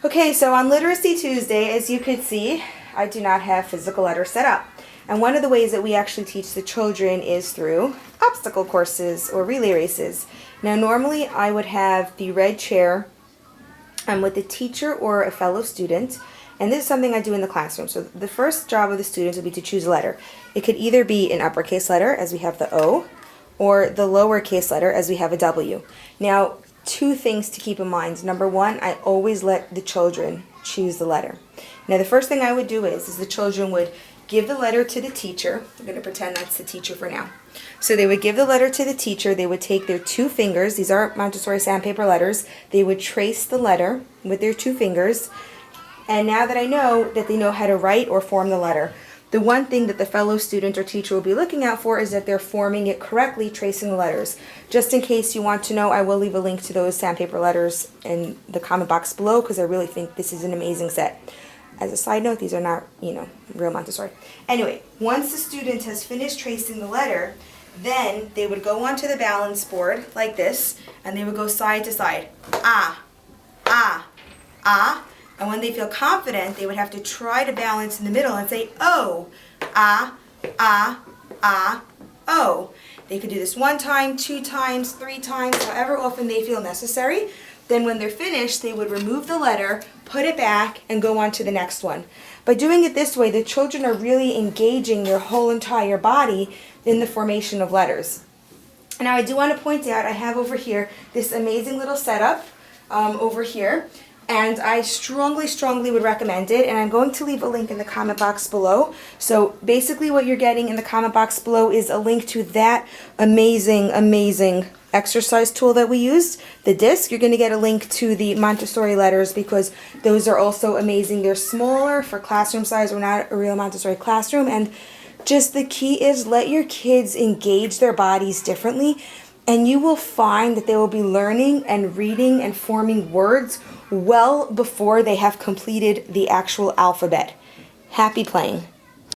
Okay, so on Literacy Tuesday, as you could see, I do not have physical letters set up. And one of the ways that we actually teach the children is through obstacle courses or relay races. Now normally I would have the red chair with the teacher or a fellow student, and this is something I do in the classroom. So the first job of the students would be to choose a letter. It could either be an uppercase letter, as we have the O, or the lowercase letter, as we have a W. Now, two things to keep in mind. Number one, I always let the children choose the letter. Now the first thing I would do is the children would give the letter to the teacher. I'm going to pretend that's the teacher for now. So they would give the letter to the teacher. They would take their two fingers. These are Montessori sandpaper letters. They would trace the letter with their two fingers. And now that I know that they know how to write or form the letter, the one thing that the fellow student or teacher will be looking out for is that they're forming it correctly, tracing the letters. Just in case you want to know, I will leave a link to those sandpaper letters in the comment box below because I really think this is an amazing set. As a side note, these are not, real Montessori. Anyway, once the student has finished tracing the letter, then they would go onto the balance board like this, and they would go side to side. Ah, ah, ah. And when they feel confident, they would have to try to balance in the middle and say, oh, ah, ah, ah, oh. They could do this 1 time, 2 times, 3 times, however often they feel necessary. Then when they're finished, they would remove the letter, put it back, and go on to the next one. By doing it this way, the children are really engaging their whole entire body in the formation of letters. Now I do want to point out, I have over here this amazing little setup over here. And I strongly would recommend it, and I'm going to leave a link in the comment box below. So basically what you're getting in the comment box below is a link to that amazing exercise tool that we used, the disc. You're going to get a link to the Montessori letters because those are also amazing. They're smaller for classroom size. We're not a real Montessori classroom, and just the key is let your kids engage their bodies differently, and you will find that they will be learning and reading and forming words well before they have completed the actual alphabet. Happy playing.